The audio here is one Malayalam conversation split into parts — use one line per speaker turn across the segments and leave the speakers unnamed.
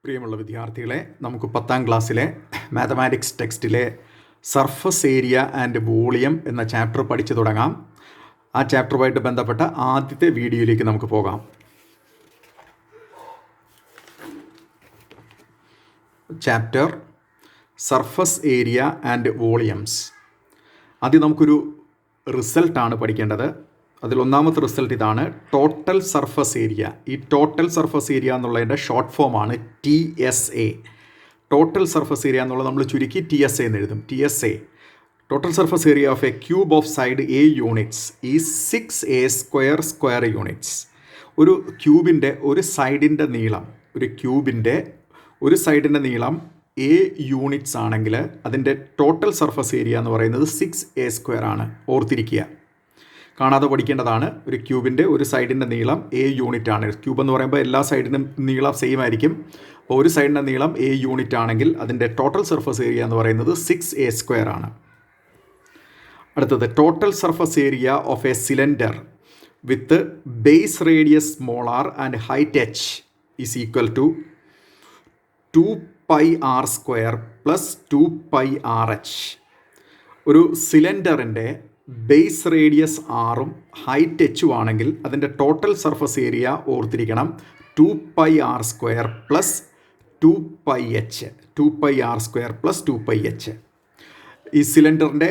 പ്രിയമുള്ള വിദ്യാർത്ഥികളെ, നമുക്ക് 10ാം ക്ലാസ്സിലെ മാത്തമാറ്റിക്സ് ടെക്സ്റ്റിലെ സർഫസ് ഏരിയ ആൻഡ് വോളിയം എന്ന ചാപ്റ്റർ പഠിച്ചു തുടങ്ങാം. ആ ചാപ്റ്ററുമായിട്ട് ബന്ധപ്പെട്ട ആദ്യത്തെ വീഡിയോയിലേക്ക് നമുക്ക് പോകാം. Chapter surface area and volumes. ആദ്യം നമുക്കൊരു റിസൾട്ടാണ് പഠിക്കേണ്ടത്. അതിലൊന്നാമത്തെ റിസൾട്ട് ഇതാണ്: ടോട്ടൽ സർഫസ് ഏരിയ. ഈ ടോട്ടൽ സർഫസ് ഏരിയ എന്നുള്ളതിൻ്റെ ഷോർട്ട് ഫോമാണ് TSA. ടോട്ടൽ സർഫസ് ഏരിയ എന്നുള്ളത് നമ്മൾ ചുരുക്കി TSA എന്ന് എഴുതും. TSA, total surface area of a cube of side A units is 6A square units. ഒരു ക്യൂബിൻ്റെ ഒരു സൈഡിൻ്റെ നീളം A യൂണിറ്റ്സ് ആണെങ്കിൽ അതിൻ്റെ ടോട്ടൽ സർഫസ് ഏരിയ എന്ന് പറയുന്നത് 6A² ആണ്. ഓർത്തിരിക്കുക, കാണാതെ പഠിക്കേണ്ടതാണ്. ഒരു ക്യൂബിൻ്റെ ഒരു സൈഡിൻ്റെ നീളം A യൂണിറ്റ് ആണ്. ക്യൂബ് എന്ന് പറയുമ്പോൾ എല്ലാ സൈഡിനും നീളം സെയിം ആയിരിക്കും. അപ്പോൾ ഒരു സൈഡിൻ്റെ നീളം A യൂണിറ്റ് ആണെങ്കിൽ അതിൻ്റെ ടോട്ടൽ സർഫസ് ഏരിയ എന്ന് പറയുന്നത് 6A² ആണ്. അടുത്തത്, total surface area of a cylinder with base radius r and height h is equal to 2πr² plus 2πrh. ഒരു സിലിണ്ടറിൻ്റെ ബേസ് റേഡിയസ് ആറും ഹൈറ്റ് എച്ചും ആണെങ്കിൽ അതിൻ്റെ ടോട്ടൽ സർഫസ് ഏരിയ ഓർത്തിരിക്കണം 2πr² plus 2πh. 2πr² plus 2πh. ഈ സിലിണ്ടറിൻ്റെ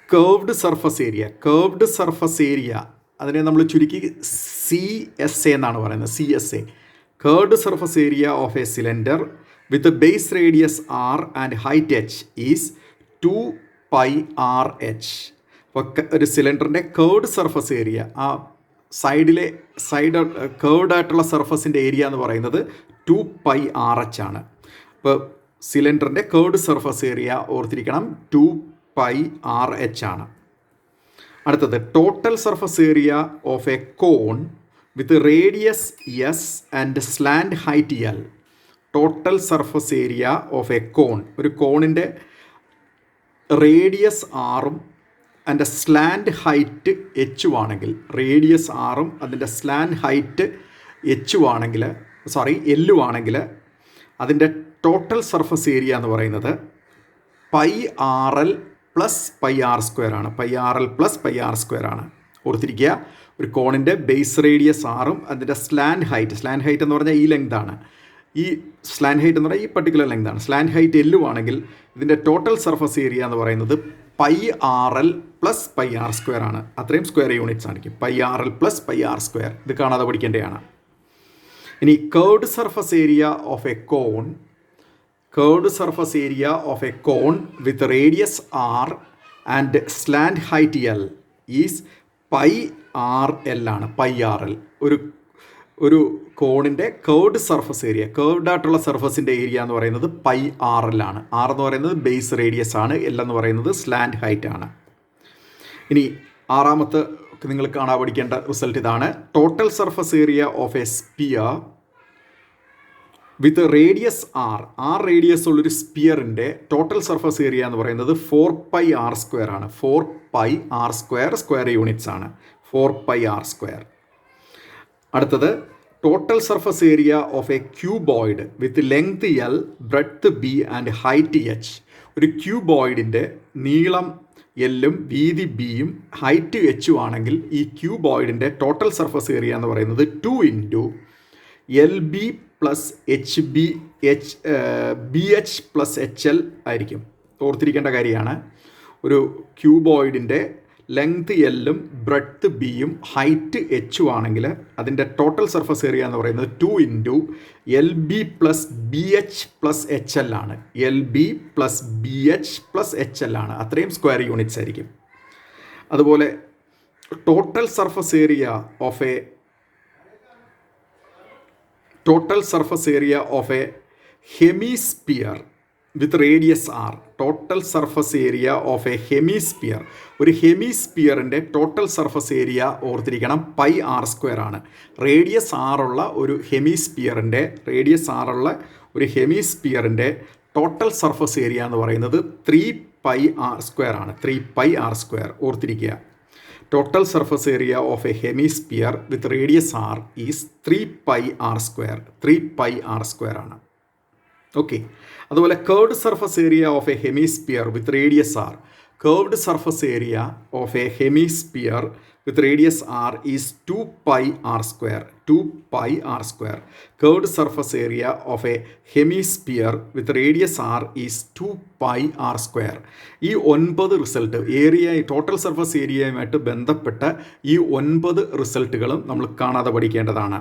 കേർവ്ഡ് സർഫസ് ഏരിയ അതിനെ നമ്മൾ ചുരുക്കി CSA എന്നാണ് പറയുന്നത്. CSA, curved surface area of a cylinder with base radius r and height h is 2πrh. അപ്പോൾ ഒരു സിലിണ്ടറിൻ്റെ കേർവ്ഡ് സർഫസ് ഏരിയ, ആ സൈഡ് കേർവ്ഡ് ആയിട്ടുള്ള സർഫസിൻ്റെ ഏരിയ എന്ന് പറയുന്നത് 2πrh ആണ്. അപ്പോൾ സിലിണ്ടറിൻ്റെ കേർവ്ഡ് സർഫസ് ഏരിയ ഓർത്തിരിക്കണം 2πrh ആണ്. അടുത്തത്, total surface area of a cone with radius S and slant height L. Total surface area of a cone, ഒരു കോണിൻ്റെ റേഡിയസ് ആറും അതിൻ്റെ സ്ലാൻഡ് ഹൈറ്റ് എച്ചും ആണെങ്കിൽ, റേഡിയസ് ആറും അതിൻ്റെ സ്ലാൻഡ് ഹൈറ്റ് എല്ലും ആണെങ്കിൽ അതിൻ്റെ ടോട്ടൽ സർഫസ് ഏരിയ എന്ന് പറയുന്നത് πrl പ്ലസ് πr² ആണ്. πrl പ്ലസ് πr² ആണ്. ഓർത്തിരിക്കുക, ഒരു കോണിൻ്റെ ബേസ് റേഡിയസ് ആറും അതിൻ്റെ സ്ലാൻഡ് ഹൈറ്റ് എന്ന് പറഞ്ഞാൽ ഈ ലെങ്താണ്. ഈ സ്ലാൻഡ് ഹൈറ്റ് എന്ന് പറഞ്ഞാൽ ഈ പർട്ടിക്കുലർ ലെങ്താണ്. സ്ലാൻഡ് ഹൈറ്റ് എല്ലും ആണെങ്കിൽ ഇതിൻ്റെ ടോട്ടൽ സർഫസ് ഏരിയ എന്ന് പറയുന്നത് πrl പ്ലസ് πr² ആണ്. അത്രയും സ്ക്വയർ യൂണിറ്റ്സ് ആയിരിക്കും. πrl plus πr². ഇത് കാണാതെ പഠിക്കേണ്ടതാണ്. ഇനി curved surface area of a cone with radius r and slant height L is πrl ആണ്. πrl, ഒരു കോണിൻ്റെ കേർവ്ഡ് സർഫസ് ഏരിയ, കേർവ്ഡ് ആയിട്ടുള്ള സർഫസിൻ്റെ ഏരിയ എന്ന് പറയുന്നത് πrl ആണ്. r എന്ന് പറയുന്നത് ബേസ് റേഡിയസ് ആണ്, L എന്ന് പറയുന്നത് സ്ലാൻഡ് ഹൈറ്റ് ആണ്. ഇനി ആറാമത്തെ നിങ്ങൾ കാണാൻ പഠിക്കേണ്ട റിസൾട്ട് ഇതാണ്: total surface area of a sphere with radius r radius ഉള്ളൊരു സ്പിയറിൻ്റെ ടോട്ടൽ സർഫസ് ഏരിയ എന്ന് പറയുന്നത് 4πr² ആണ്. 4πr² സ്ക്വയർ യൂണിറ്റ്സ് ആണ്. 4πr². അടുത്തത്, total surface area of A cuboid with length L, breadth B and height h. ഒരു ക്യൂബോയിഡിൻ്റെ നീളം എല്ലും വീതി ബിയും ഹൈറ്റ് എച്ചും ആണെങ്കിൽ ഈ ക്യൂബോയിഡിൻ്റെ ടോട്ടൽ സർഫസ് ഏരിയ എന്ന് പറയുന്നത് 2 × LB plus BH plus HL ആയിരിക്കും. ഓർത്തിരിക്കേണ്ട കാര്യമാണ്. ഒരു ക്യൂബോയിഡിൻ്റെ ലെങ്ത് എല്ലും ബ്രെഡ്ത്ത് ബിയും ഹൈറ്റ് എച്ചും ആണെങ്കിൽ അതിൻ്റെ ടോട്ടൽ സർഫസ് ഏരിയ എന്ന് പറയുന്നത് 2 × LB plus BH plus HL ആണ്. LB plus BH plus HL ആണ്. അത്രയും സ്ക്വയർ യൂണിറ്റ്സ് ആയിരിക്കും. അതുപോലെ total surface area of A hemisphere with radius r. Total surface area of A hemisphere, ഒരു ഹെമിസ്പിയറിൻ്റെ ടോട്ടൽ സർഫസ് ഏരിയ ഓർത്തിരിക്കണം πr² ആണ്. റേഡിയസ് ആറുള്ള ഒരു ഹെമിസ്പിയറിൻ്റെ ടോട്ടൽ സർഫസ് ഏരിയ എന്ന് പറയുന്നത് 3πr² ആണ്. 3πr². ഓർത്തിരിക്കുക. Total surface area of a hemisphere with radius R is 3πr². ആണ്. ഓക്കെ. അതുപോലെ curved surface area of a hemisphere with radius R. Curved surface area of a hemisphere with radius R is 2πr². Curved surface area of a hemisphere with radius r is 2πr². ഈ 9 റിസൾട്ട് ടോട്ടൽ സർഫസ് ഏരിയയുമായിട്ട് ബന്ധപ്പെട്ട ഈ 9 റിസൾട്ടുകളും നമ്മൾ കാണാതെ പഠിക്കേണ്ടതാണ്.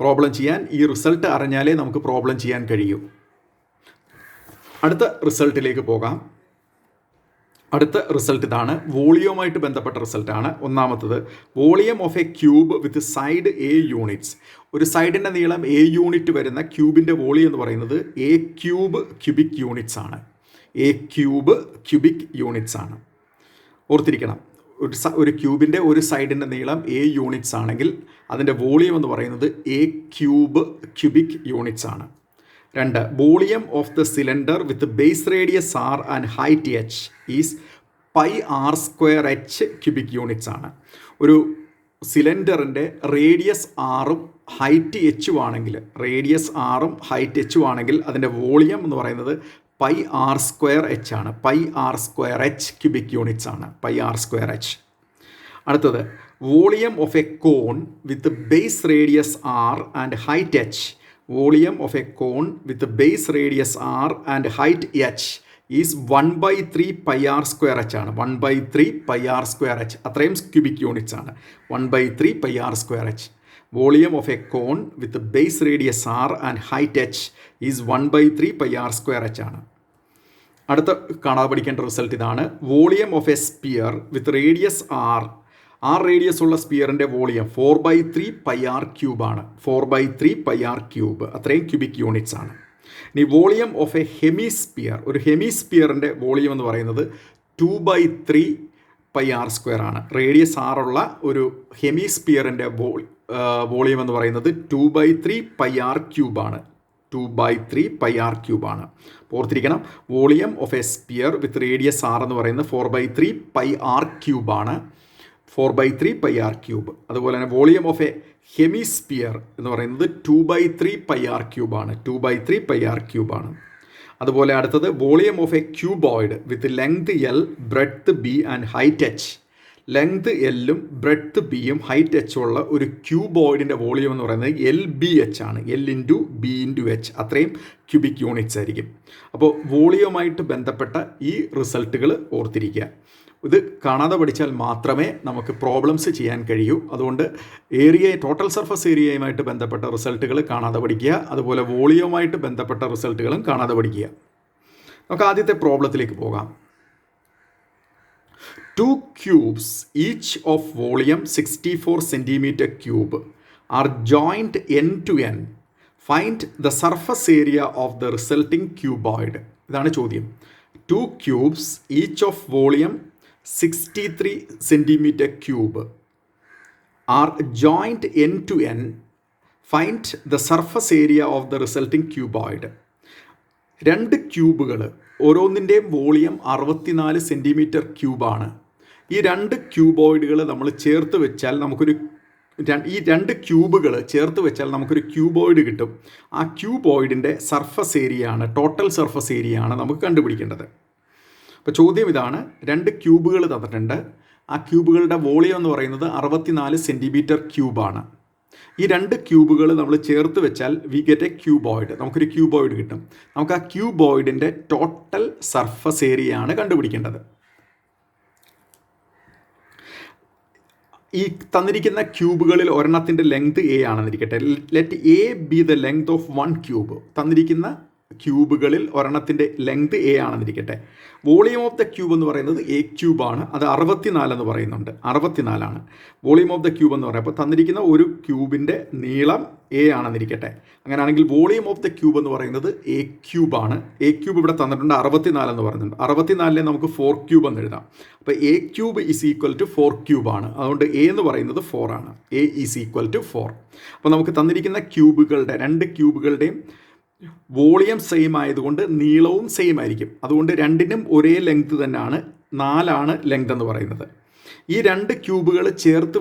പ്രോബ്ലം ചെയ്യാൻ ഈ റിസൾട്ട് അറിഞ്ഞാലേ നമുക്ക് പ്രോബ്ലം ചെയ്യാൻ കഴിയൂ. അടുത്ത റിസൾട്ടിലേക്ക് പോകാം. അടുത്ത റിസൾട്ട് ഇതാണ്. വോളിയവുമായിട്ട് ബന്ധപ്പെട്ട റിസൾട്ടാണ്. ഒന്നാമത്തത്, volume of a cube with side A units. ഒരു സൈഡിൻ്റെ നീളം എ യൂണിറ്റ് വരുന്ന ക്യൂബിൻ്റെ വോളിയം എന്ന് പറയുന്നത് എ ക്യൂബ് ക്യൂബിക് യൂണിറ്റ്സ് ആണ്. എ ക്യൂബ് ക്യൂബിക് യൂണിറ്റ്സ് ആണ്. ഓർത്തിരിക്കണം, ഒരു ക്യൂബിൻ്റെ ഒരു സൈഡിൻ്റെ നീളം എ യൂണിറ്റ്സ് ആണെങ്കിൽ അതിൻ്റെ വോളിയം എന്ന് പറയുന്നത് എ ക്യൂബ് ക്യൂബിക് യൂണിറ്റ്സ് ആണ്. 2, volume of the cylinder with base radius R and height H is πr²h cubic units ആണ്. ഒരു സിലിണ്ടറിൻ്റെ റേഡിയസ് ആറും ഹൈറ്റ് എച്ചും ആണെങ്കിൽ അതിൻ്റെ വോളിയം എന്ന് പറയുന്നത് πr²h ആണ്. πr²h ക്യൂബിക് യൂണിറ്റ്സ് ആണ്. πr²h. അടുത്തത്, volume of a cone with base radius R and height H. Volume of a cone with base radius R and height H is 1/3πr²h ആണ്. 1/3πr²h. അത്രയും ക്യൂബിക് യൂണിറ്റ്സ് ആണ്. 1/3πr²h. Volume of a cone with base radius R and height H is 1/3πr²h ആണ്. അടുത്ത കാണാതെ പഠിക്കേണ്ട റിസൾട്ട് ഇതാണ്. Volume of a sphere with radius R. Radius ഉള്ള സ്പിയറിൻ്റെ വോളിയം 4/3πr³ ആണ്. 4/3πr³. അത്രയും ക്യൂബിക് യൂണിറ്റ്സ് ആണ്. ഇനി വോളിയം ഓഫ് എ ഹെമിസ്പിയർ. ഒരു ഹെമിസ്പിയറിൻ്റെ വോളിയം എന്ന് പറയുന്നത് 2/3πr² ആണ്. റേഡിയസ് ആറുള്ള ഒരു ഹെമിസ്പിയറിൻ്റെ വോളിയം എന്ന് പറയുന്നത് 2/3πr³ ആണ്. 2/3πr³ ആണ്. ഓർത്തിരിക്കണം, volume of a sphere with radius R എന്ന് പറയുന്നത് 4/3πr³ ആണ്. 4/3πr³. അതുപോലെ തന്നെ വോളിയം ഓഫ് എ ഹെമിസ്പിയർ എന്ന് പറയുന്നത് 2/3πr³ ആണ്. 2/3πr³ ആണ്. അതുപോലെ അടുത്തത്, volume of A cuboid with length L, breadth B and height H. Length എല്ലും ബ്രെഡ്ത്ത് ബിയും ഹൈറ്റ് എച്ച് ഉള്ള ഒരു ക്യൂബോയിഡിൻ്റെ വോളിയം എന്ന് പറയുന്നത് LBH ആണ്. L/B/H. അത്രയും ക്യൂബിക് യൂണിറ്റ്സ് ആയിരിക്കും. അപ്പോൾ വോളിയവുമായിട്ട് ബന്ധപ്പെട്ട ഈ റിസൾട്ടുകൾ ഓർത്തിരിക്കുക. ഇത് കാണാതെ പഠിച്ചാൽ മാത്രമേ നമുക്ക് പ്രോബ്ലംസ് ചെയ്യാൻ കഴിയൂ. അതുകൊണ്ട് ടോട്ടൽ സർഫസ് ഏരിയയുമായിട്ട് ബന്ധപ്പെട്ട റിസൾട്ടുകൾ കാണാതെ പഠിക്കുക. അതുപോലെ വോളിയവുമായിട്ട് ബന്ധപ്പെട്ട റിസൾട്ടുകളും കാണാതെ പഠിക്കുക. നമുക്ക് ആദ്യത്തെ പ്രോബ്ലത്തിലേക്ക് പോകാം. 2 cubes each of volume 64 cm³ are joined end to end. Find the surface area of the resulting cuboid. ഇതാണ് ചോദ്യം. 2 cubes each of volume 63 cm³ are joined end to end. Find the surface area of the resulting cuboid. 2 ക്യൂബുകൾ, ഓരോന്നിൻ്റെയും വോളിയം 64 cm³ ആണ്. ഈ 2 ക്യൂബോയിഡുകൾ നമ്മൾ ചേർത്ത് വെച്ചാൽ ഈ 2 ക്യൂബുകൾ ചേർത്ത് വെച്ചാൽ നമുക്കൊരു ക്യൂബോയിഡ് കിട്ടും. ആ ക്യൂബോയിഡിൻ്റെ സർഫസ് ഏരിയ ആണ്, ടോട്ടൽ സർഫസ് ഏരിയ ആണ് നമുക്ക് കണ്ടുപിടിക്കേണ്ടത്. അപ്പോൾ ചോദ്യം ഇതാണ്. 2 ക്യൂബുകൾ തന്നിട്ടുണ്ട്. ആ ക്യൂബുകളുടെ വോളിയം എന്ന് പറയുന്നത് 64 cm³ ആണ്. ഈ 2 ക്യൂബുകൾ നമ്മൾ ചേർത്ത് വെച്ചാൽ വി ഗെറ്റ് എ ക്യൂബോയിഡ്. നമുക്കൊരു ക്യൂബോയിഡ് കിട്ടും. നമുക്ക് ആ ക്യൂബോയിഡിൻ്റെ ടോട്ടൽ സർഫസ് ഏരിയ ആണ് കണ്ടുപിടിക്കേണ്ടത്. ഈ തന്നിരിക്കുന്ന ക്യൂബുകളിൽ ഒരെണ്ണത്തിൻ്റെ ലെങ്ത് A ആണെന്നിരിക്കട്ടെ. Let A B the length of 1 cube. തന്നിരിക്കുന്ന ക്യൂബുകളിൽ ഒരെണ്ണത്തിൻ്റെ ലെങ്ത് A ആണെന്നിരിക്കട്ടെ. വോളിയം ഓഫ് ദ ക്യൂബ് എന്ന് പറയുന്നത് A³ ആണ്. അത് 64 എന്ന് പറയുന്നുണ്ട്. 64 ആണ് വോളിയം ഓഫ് ദ ക്യൂബ് എന്ന് പറയുമ്പോൾ തന്നിരിക്കുന്ന ഒരു ക്യൂബിൻ്റെ നീളം A ആണെന്നിരിക്കട്ടെ. അങ്ങനെയാണെങ്കിൽ വോളിയം ഓഫ് ദ ക്യൂബ് എന്ന് പറയുന്നത് A³ ആണ്. A³ ഇവിടെ തന്നിട്ടുണ്ട് 64 എന്ന് പറയുന്നുണ്ട്. 64 നമുക്ക് 4³ എന്ന് എഴുതാം. അപ്പോൾ A³ ഈസ് ഈക്വൽ ടു 4³ ആണ്. അതുകൊണ്ട് A എന്ന് പറയുന്നത് 4 ആണ്. A is equal to 4. അപ്പോൾ നമുക്ക് തന്നിരിക്കുന്ന ക്യൂബുകളുടെ 2 ക്യൂബുകളുടെയും വോളിയം സെയിം ആയതുകൊണ്ട് നീളവും സെയിം ആയിരിക്കും. അതുകൊണ്ട് രണ്ടിനും ഒരേ ലെങ്ത് തന്നെയാണ്. 4 ആണ് ലെങ്ത് എന്ന് പറയുന്നത്. ഈ രണ്ട് ക്യൂബുകളും ചേർത്ത്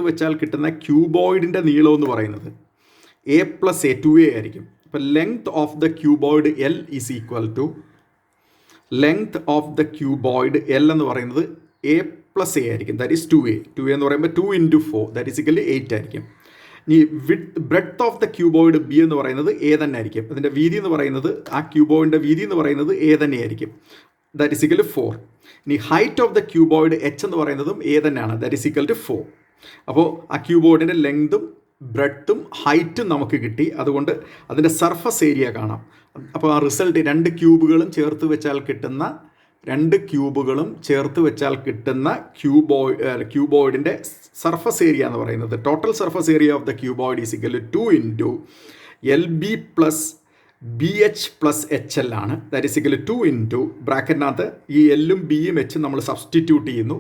വെച്ചാൽ കിട്ടുന്ന ക്യൂബോയിഡിൻ്റെ നീളം എന്ന് പറയുന്നത് A+A 2A ആയിരിക്കും. അപ്പോൾ length of the cuboid L is equal to length of the cuboid L എന്ന് പറയുന്നത് A+A ആയിരിക്കും. That is 2A. 2A എന്ന് പറയുമ്പോൾ 2 × 4 ദാറ്റ് ഈസ് ഇക്വൽ 8 ആയിരിക്കും. ഇനി breadth of the cuboid B എന്ന് പറയുന്നത് A തന്നെ ആയിരിക്കും. അതിൻ്റെ വീതി എന്ന് പറയുന്നത് ആ ക്യൂബോയിഡിൻ്റെ വീതി എന്ന് പറയുന്നത് A തന്നെയായിരിക്കും. That is equal 4. ഇനി height of the cuboid H എന്ന് പറയുന്നതും A തന്നെയാണ്. That is equal to 4. അപ്പോൾ ആ ക്യൂബോയിഡിൻ്റെ ലെങ്തും ബ്രെഡ്ത്തും ഹൈറ്റും നമുക്ക് കിട്ടി. അതുകൊണ്ട് അതിൻ്റെ സർഫസ് ഏരിയ കാണാം. അപ്പോൾ ആ റിസൾട്ട് രണ്ട് ക്യൂബുകളും ചേർത്ത് വെച്ചാൽ കിട്ടുന്ന ക്യൂബോയിഡിൻ്റെ സർഫസ് ഏരിയ എന്ന് പറയുന്നത് total surface area of the cuboid is equal to 2 × LB + BH + HL ആണ്. ദാറ്റ് ഈസ് ഇക്വൽ 2 ബ്രാക്കറ്റിനകത്ത് ഈ എല്ലും ബിയും എച്ചും നമ്മൾ സബ്സ്റ്റിറ്റ്യൂട്ട് ചെയ്യുന്നു.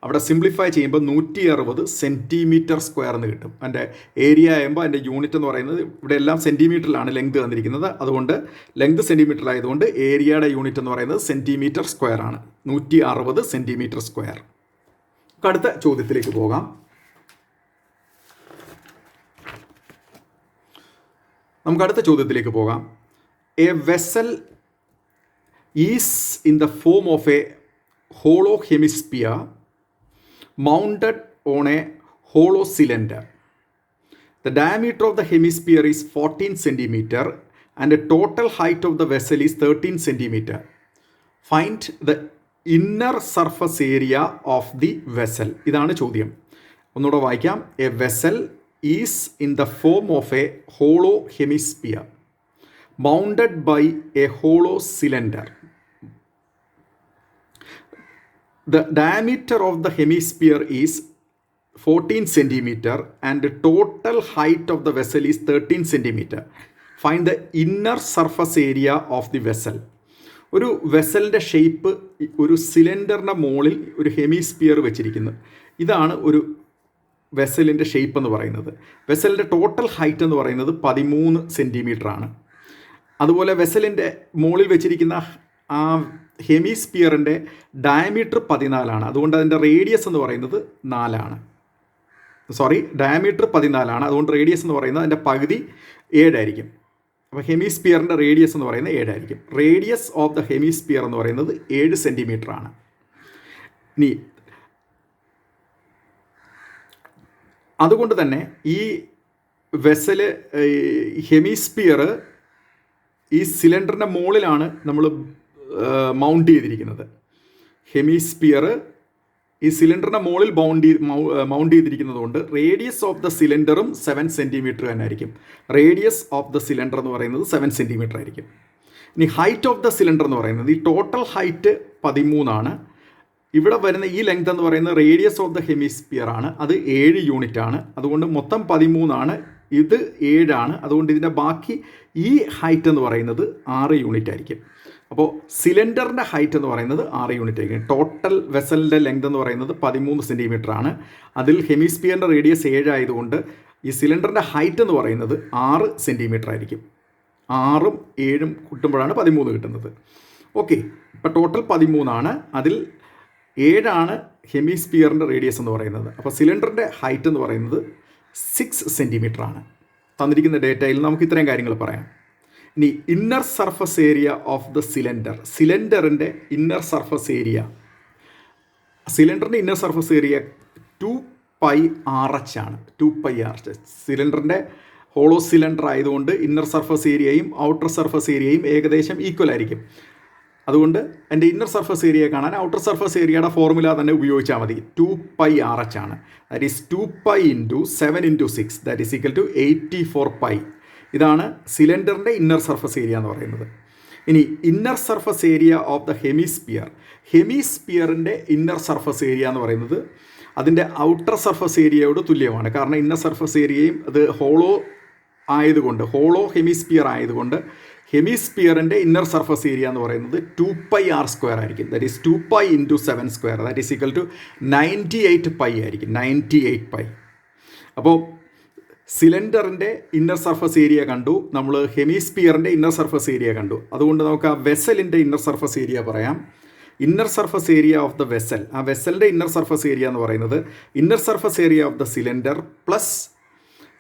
അവിടെ സിംപ്ലിഫൈ ചെയ്യുമ്പോൾ 160 സെൻറ്റിമീറ്റർ സ്ക്വയർ എന്ന് കിട്ടും. അതിൻ്റെ ഏരിയ ആകുമ്പോൾ അതിൻ്റെ യൂണിറ്റ് എന്ന് പറയുന്നത് ഇവിടെ എല്ലാം സെൻറ്റിമീറ്ററിലാണ് ലെങ്ത് തന്നിരിക്കുന്നത്. അതുകൊണ്ട് ലെങ്ത് സെൻറ്റിമീറ്റർ ആയതുകൊണ്ട് ഏരിയയുടെ യൂണിറ്റ് എന്ന് പറയുന്നത് സെൻറ്റിമീറ്റർ സ്ക്വയർ ആണ്. 160 സെൻറ്റിമീറ്റർ സ്ക്വയർ. അടുത്ത ചോദ്യത്തിലേക്ക് പോകാം. A vessel is in the form of a hollow hemisphere mounted on a hollow cylinder. The diameter of the hemisphere is 14 cm and the total height of the vessel is 13 cm. Find the inner surface area of the vessel. ഇതാണ് ചോദ്യം. ഒന്നുകൂടെ വായിക്കാം. A vessel is in the form of a hollow hemisphere mounted by a hollow cylinder. The diameter of the hemisphere is 14 cm and the total height of the vessel is 13 cm. Find the inner surface area of the vessel. ഒരു വെസലിൻ്റെ ഷേപ്പ് ഒരു സിലിണ്ടറിൻ്റെ മുകളിൽ ഒരു ഹെമിസ്ഫിയർ വെച്ചിരിക്കുന്നു. ഇതാണ് ഒരു വെസലിൻ്റെ ഷേപ്പ് എന്ന് പറയുന്നത്. വെസലിൻ്റെ ടോട്ടൽ ഹൈറ്റ് എന്ന് പറയുന്നത് 13 സെൻറ്റിമീറ്റർ ആണ്. അതുപോലെ വെസലിൻ്റെ മുകളിൽ വെച്ചിരിക്കുന്ന ആ ഹെമിസ്ഫിയറിൻ്റെ ഡയമീറ്റർ 14 ആണ്. അതുകൊണ്ട് അതിൻ്റെ റേഡിയസ് എന്ന് പറയുന്നത് 4 ആണ്. ഡയമീറ്റർ 14 ആണ്. അതുകൊണ്ട് റേഡിയസ് എന്ന് പറയുന്നത് അതിൻ്റെ പകുതി 7 ആയിരിക്കും. അപ്പോൾ ഹെമിസ്ഫിയറിൻ്റെ റേഡിയസ് എന്ന് പറയുന്നത് 7 ആയിരിക്കും. റേഡിയസ് ഓഫ് ദ ഹെമിസ്ഫിയർ എന്ന് പറയുന്നത് 7 സെൻറ്റിമീറ്റർ ആണ്. ഇനി അതുകൊണ്ട് തന്നെ ഈ വെസല് ഹെമിസ്ഫിയർ ഈ സിലിണ്ടറിൻ്റെ മുകളിലാണ് നമ്മൾ മൗണ്ട് ചെയ്തിരിക്കുന്നത്. ഹെമിസ്ഫിയർ ഈ സിലിണ്ടറിൻ്റെ മുകളിൽ മൗണ്ട് ചെയ്തിരിക്കുന്നത് കൊണ്ട് റേഡിയസ് ഓഫ് ദ സിലിണ്ടറും 7 സെൻറ്റിമീറ്റർ തന്നെ ആയിരിക്കും. റേഡിയസ് ഓഫ് ദ സിലിണ്ടർ എന്ന് പറയുന്നത് 7 സെൻറ്റിമീറ്റർ ആയിരിക്കും. ഇനി ഹൈറ്റ് ഓഫ് ദ സിലിണ്ടർ എന്ന് പറയുന്നത് ഈ ടോട്ടൽ ഹൈറ്റ് 13 ആണ്. ഇവിടെ വരുന്ന ഈ ലെങ്ത് എന്ന് പറയുന്നത് റേഡിയസ് ഓഫ് ദ ഹെമിസ്ഫിയർ ആണ്. അത് 7 യൂണിറ്റ് ആണ്. അതുകൊണ്ട് മൊത്തം 13 ആണ്. ഇത് 7 ആണ്. അതുകൊണ്ട് ഇതിൻ്റെ ബാക്കി ഈ ഹൈറ്റ് എന്ന് പറയുന്നത് 6 യൂണിറ്റ് ആയിരിക്കും. അപ്പോൾ സിലിണ്ടറിൻ്റെ ഹൈറ്റ് എന്ന് പറയുന്നത് 6 യൂണിറ്റ് ആയിരിക്കും. ടോട്ടൽ വെസലിൻ്റെ ലെങ്ത് എന്ന് പറയുന്നത് 13 സെൻറ്റിമീറ്റർ ആണ്. അതിൽ ഹെമിസ്ഫിയറിൻ്റെ റേഡിയസ് 7 ആയതുകൊണ്ട് ഈ സിലിണ്ടറിൻ്റെ ഹൈറ്റ് എന്ന് പറയുന്നത് 6 സെൻറ്റിമീറ്റർ ആയിരിക്കും. 6ഉം 7ഉം കൂട്ടുമ്പോഴാണ് 13 കിട്ടുന്നത്. ഓക്കെ, ഇപ്പോൾ ടോട്ടൽ 13 ആണ്. അതിൽ 7 ആണ് ഹെമിസ്ഫിയറിൻ്റെ റേഡിയസ് എന്ന് പറയുന്നത്. അപ്പോൾ സിലിണ്ടറിൻ്റെ ഹൈറ്റ് എന്ന് പറയുന്നത് 6 സെൻറ്റിമീറ്റർ ആണ്. തന്നിരിക്കുന്ന ഡേറ്റയിൽ നമുക്ക് ഇത്രയും കാര്യങ്ങൾ പറയാം. ഇനി inner surface area of the cylinder. സിലിണ്ടറിൻ്റെ ഇന്നർ സർഫസ് ഏരിയ, സിലിണ്ടറിൻ്റെ ഇന്നർ സർഫസ് ഏരിയ 2πRH ആണ്. 2πRH. സിലിണ്ടറിൻ്റെ ഹോളോ സിലിണ്ടർ ആയതുകൊണ്ട് ഇന്നർ സർഫസ് ഏരിയയും ഔട്ടർ സർഫസ് ഏരിയയും ഏകദേശം ഈക്വൽ ആയിരിക്കും. അതുകൊണ്ട് എൻ്റെ ഇന്നർ സർഫസ് ഏരിയ കാണാൻ ഔട്ടർ സർഫസ് ഏരിയയുടെ ഫോർമുല തന്നെ ഉപയോഗിച്ചാൽ മതി. 2πRH ആണ്. That is 2π × 7 × 6 that is equal to 84π. ഇതാണ് സിലിണ്ടറിൻ്റെ ഇന്നർ സർഫസ് ഏരിയ എന്ന് പറയുന്നത്. ഇനി inner surface area of the hemisphere. ഹെമിസ്ഫിയറിൻ്റെ ഇന്നർ സർഫസ് ഏരിയ എന്ന് പറയുന്നത് അതിൻ്റെ ഔട്ടർ സർഫസ് ഏരിയയോട് തുല്യമാണ്. കാരണം ഇന്നർ സർഫസ് ഏരിയയും അത് ഹോളോ ഹെമിസ്ഫിയർ ആയതുകൊണ്ട് ഹെമിസ്ഫിയറിൻ്റെ ഇന്നർ സർഫസ് ഏരിയ എന്ന് പറയുന്നത് 2πr² ആയിരിക്കും. That is 2π × 7² that is equal to 98π ആയിരിക്കും. 98π. അപ്പോൾ സിലിണ്ടറിൻ്റെ ഇന്നർ സർഫസ് ഏരിയ കണ്ടു, നമ്മൾ ഹെമിസ്ഫിയറിൻ്റെ ഇന്നർ സർഫസ് ഏരിയ കണ്ടു. അതുകൊണ്ട് നമുക്ക് ആ വെസലിൻ്റെ ഇന്നർ സർഫസ് ഏരിയ പറയാം. Inner surface area of the vessel, ആ വെസലിൻ്റെ ഇന്നർ സർഫസ് ഏരിയ എന്ന് പറയുന്നത് inner surface area of the cylinder plus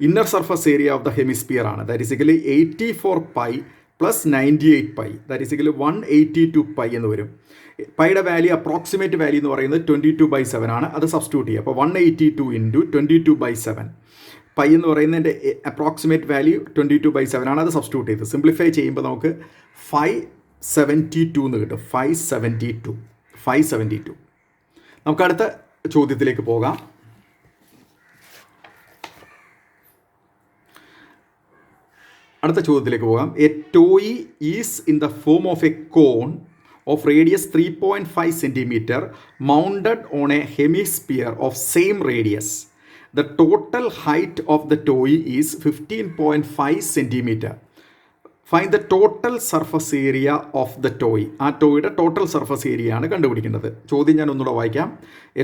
inner surface area of the hemisphere ആണ്. That is equally 84 pi plus 98 pi, that is equally 182 pi എന്ന് വരും. പൈയുടെ വാല്യൂ അപ്രോക്സിമേറ്റ് വാല്യൂ എന്ന് പറയുന്നത് 22/7 ആണ്. അത് സബ്സ്റ്റിറ്റ്യൂട്ട് ചെയ്യുക. അപ്പോൾ 182 ഇൻറ്റു 22/7 പൈ എന്ന് പറയുന്നതിൻ്റെ അപ്രോക്സിമേറ്റ് വാല്യൂ 22/7 ആണ്. അത് സബ്സ്റ്റിറ്റ്യൂട്ട് ചെയ്ത് സിംപ്ലിഫൈ ചെയ്യുമ്പോൾ നമുക്ക് 572 എന്ന് കിട്ടും. 572. നമുക്ക് അടുത്ത ചോദ്യത്തിലേക്ക് പോകാം. A toy is in the form of a cone of radius 3.5 centimeter mounted on a hemisphere of same radius. The total height of the toy is 15.5 centimeter. Find the total surface area of the toy. ആ ടോയുടെ ടോട്ടൽ സർഫസ് ഏരിയ ആണ് കണ്ടുപിടിക്കേണ്ടത്. ചോദ്യം ഞാൻ ഒന്നുകൂടെ വായിക്കാം.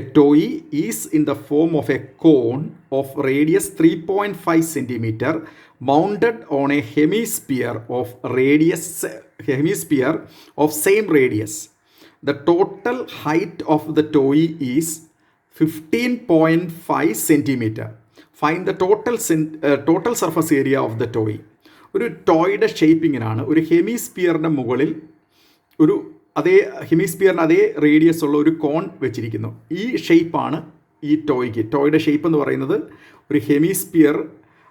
A toy is in the form of a cone of radius 3.5 centimeter mounted on a hemisphere of same radius. The total height of the toy is 15.5 centimeter. Find the total surface area of the toy. ഒരു ടോയുടെ ഷേപ്പ് ഇങ്ങനെയാണ്. ഒരു ഹെമിസ്ഫിയറിൻ്റെ മുകളിൽ ഒരു ഹെമിസ്ഫിയറിന് അതേ റേഡിയസ് ഉള്ള ഒരു കോൺ വെച്ചിരിക്കുന്നു. ഈ ഷേപ്പാണ് ഈ ടോയുടെ ഷേപ്പ് എന്ന് പറയുന്നത്. ഒരു ഹെമിസ്ഫിയർ,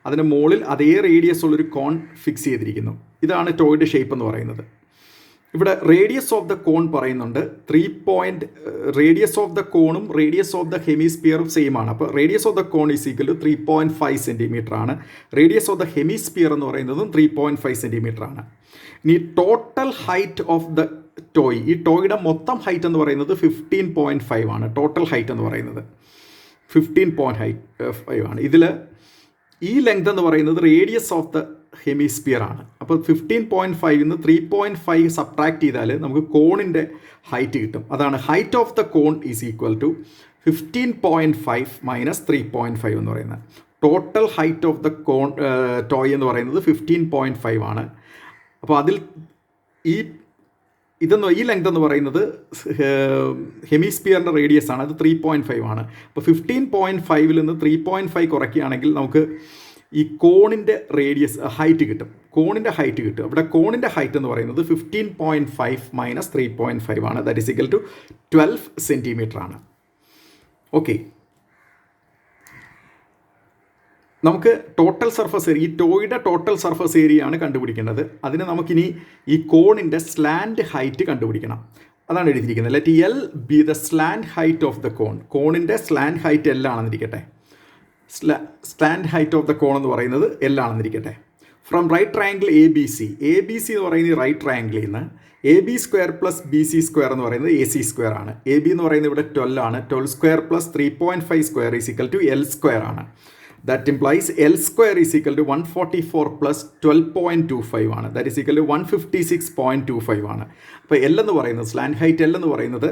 അതിന് മുകളിൽ അതേ റേഡിയസ് ഉള്ളൊരു കോൺ ഫിക്സ് ചെയ്തിരിക്കുന്നു. ഇതാണ് ടോയുടെ ഷേപ്പ് എന്ന് പറയുന്നത്. ഇവിടെ റേഡിയസ് ഓഫ് ദ കോൺ പറയുന്നുണ്ട്. റേഡിയസ് ഓഫ് ദ കോണും റേഡിയസ് ഓഫ് ദ ഹെമിസ്ഫിയറും സെയിം ആണ്. അപ്പോൾ radius of the cone is equal to 3.5 centimetre ആണ്. റേഡിയസ് ഓഫ് ദ ഹെമിസ്ഫിയർ എന്ന് പറയുന്നതും 3.5 സെൻറ്റിമീറ്റർ ആണ്. ഇനി total height of the toy, ഈ ടോയുടെ മൊത്തം ഹൈറ്റ് എന്ന് പറയുന്നത് 15.5 ആണ്. ടോട്ടൽ ഹൈറ്റ് എന്ന് പറയുന്നത് 15.5 ആണ്. ഇതിൽ ഈ ലെങ്ത് എന്ന് പറയുന്നത് റേഡിയസ് ഓഫ് ദ ഹെമിസ്ഫിയർ ആണ്. അപ്പോൾ 15.5 നിന്ന് 3.5 സബ്ട്രാക്ട് ചെയ്താൽ നമുക്ക് കോണിൻ്റെ ഹൈറ്റ് കിട്ടും. അതാണ് height of the cone is equal to 15.5 minus 3.5 എന്ന് പറയുന്നത്. Total height of the cone toy എന്ന് പറയുന്നത് 15.5 ആണ്. അപ്പോൾ അതിൽ ഈ ലെങ്ത് എന്ന് പറയുന്നത് ഹെമിസ്ഫിയറിൻ്റെ റേഡിയസ് ആണ്. അത് 3.5 ആണ്. അപ്പോൾ 15.5 നിന്ന് 3.5 കുറയ്ക്കുകയാണെങ്കിൽ നമുക്ക് ഈ കോണിൻ്റെ ഹൈറ്റ് കിട്ടും. അവിടെ കോണിൻ്റെ ഹൈറ്റ് എന്ന് പറയുന്നത് 15.5 മൈനസ് 3.5 ആണ്. That is equal to 12 centimetre ആണ്. ഓക്കെ, നമുക്ക് ടോട്ടൽ സർഫസ് ഏരിയ, ഈ ടോയുടെ ടോട്ടൽ സർഫസ് ഏരിയ ആണ് കണ്ടുപിടിക്കേണ്ടത്. അതിന് നമുക്കിനി ഈ കോണിൻ്റെ സ്ലാൻഡ് ഹൈറ്റ് കണ്ടുപിടിക്കണം. അതാണ് എഴുതിയിരിക്കുന്നത്. Let L be the slant height of the cone. കോണിൻ്റെ സ്ലാൻഡ് ഹൈറ്റ് എൽ ആണെന്നിരിക്കട്ടെ. Slant height of the cone എന്ന് പറയുന്നത് എൽ ആണെന്നിരിക്കട്ടെ. From right triangle A B C എന്ന് പറയുന്നത് റൈറ്റ് ട്രയാങ്കിളിൽ നിന്ന് AB² പ്ലസ് BC² എന്ന് പറയുന്നത് AC² ആണ്. AB എന്ന് പറയുന്നത് ഇവിടെ 12 ആണ്. 12² plus 3.5 square is equal to L² ആണ്. That implies L² is equal to 144 plus 12.25 ആണ്. ദാറ്റ് ഈസ് ഈക്വൽ ടു 156.25 ആണ്. അപ്പോൾ L എന്ന് പറയുന്നത്, സ്ലാൻഡ് ഹൈറ്റ് L എന്ന് പറയുന്നത്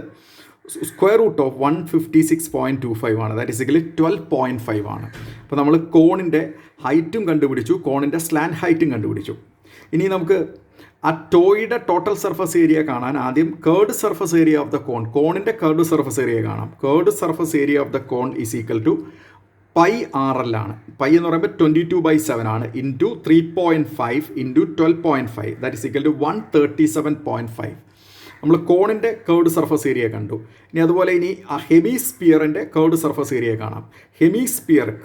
സ്ക്വയർ റൂട്ട് ഓഫ് 156.25 ആണ്. ദാറ്റ് ഈസ് ഈക്വൽ ടു 12.5 ആണ്. അപ്പോൾ നമ്മൾ കോണിൻ്റെ ഹൈറ്റും കണ്ടുപിടിച്ചു, കോണിൻ്റെ സ്ലാൻഡ് ഹൈറ്റും കണ്ടുപിടിച്ചു. ഇനി നമുക്ക് ആ ടോയുടെ ടോട്ടൽ സർഫസ് ഏരിയ കാണാൻ ആദ്യം curved surface area of the cone, കോണിൻ്റെ കേർഡ് സർഫസ് ഏരിയ കാണാം. Curved surface area of the cone is equal to πRL ആണ്. പൈ എന്ന് പറയുമ്പോൾ 22/7 ആണ്. Into 3.5 into 12.5 that is equal to 137.5. നമ്മൾ കോണിൻ്റെ കേർഡ് സർഫസ് ഏരിയ കണ്ടു. ഇനി അതുപോലെ ഇനി ആ ഹെമിസ്ഫിയറിൻ്റെ കേർഡ് സർഫസ് ഏരിയ കാണാം.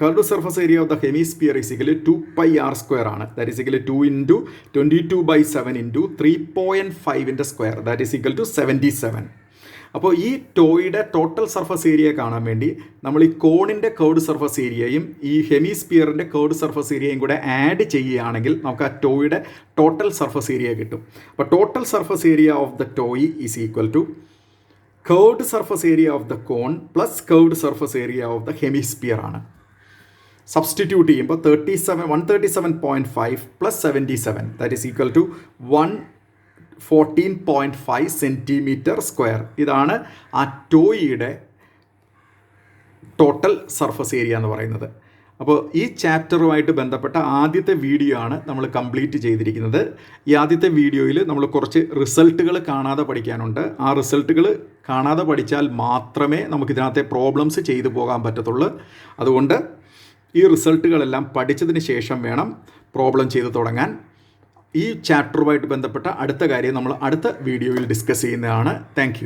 Curved surface area of the hemisphere is equal to 2πr² ആണ്. That is equal to 2 into 22/7 into 3.5 square that is equal to 77. അപ്പോൾ ഈ ടോയുടെ ടോട്ടൽ സർഫസ് ഏരിയ കാണാൻ വേണ്ടി നമ്മൾ ഈ കോണിൻ്റെ കേർഡ് സർഫസ് ഏരിയയും ഈ ഹെമിസ്ഫിയറിൻ്റെ കേർഡ് സർഫസ് ഏരിയയും കൂടെ ആഡ് ചെയ്യുകയാണെങ്കിൽ നമുക്ക് ആ ടോയുടെ ടോട്ടൽ സർഫസ് ഏരിയ കിട്ടും. അപ്പോൾ total surface area of the toy is equal to curved surface area of the cone plus curved surface area of the hemisphere ആണ്. സബ്സ്റ്റിറ്റ്യൂട്ട് ചെയ്യുമ്പോൾ 137.5 plus 77 that is equal to 14.5 centimetre square. ഇതാണ് ആ ടോയിയുടെ ടോട്ടൽ സർഫസ് ഏരിയ എന്ന് പറയുന്നത്. അപ്പോൾ ഈ ചാപ്റ്ററുമായിട്ട് ബന്ധപ്പെട്ട ആദ്യത്തെ വീഡിയോ ആണ് നമ്മൾ കംപ്ലീറ്റ് ചെയ്തിരിക്കുന്നത്. ഈ ആദ്യത്തെ വീഡിയോയിൽ നമ്മൾ കുറച്ച് റിസൾട്ടുകൾ കാണാതെ പഠിക്കാനുണ്ട്. ആ റിസൾട്ടുകൾ കാണാതെ പഠിച്ചാൽ മാത്രമേ നമുക്കിതിനകത്തെ പ്രോബ്ലംസ് ചെയ്തു പോകാൻ പറ്റത്തുള്ളൂ. അതുകൊണ്ട് ഈ റിസൾട്ടുകളെല്ലാം പഠിച്ചതിന് ശേഷം വേണം പ്രോബ്ലം ചെയ്ത് തുടങ്ങാൻ. ഈ ചാപ്റ്ററുമായിട്ട് ബന്ധപ്പെട്ട അടുത്ത കാര്യം നമ്മൾ അടുത്ത വീഡിയോയിൽ ഡിസ്കസ് ചെയ്യുന്നതാണ്. താങ്ക്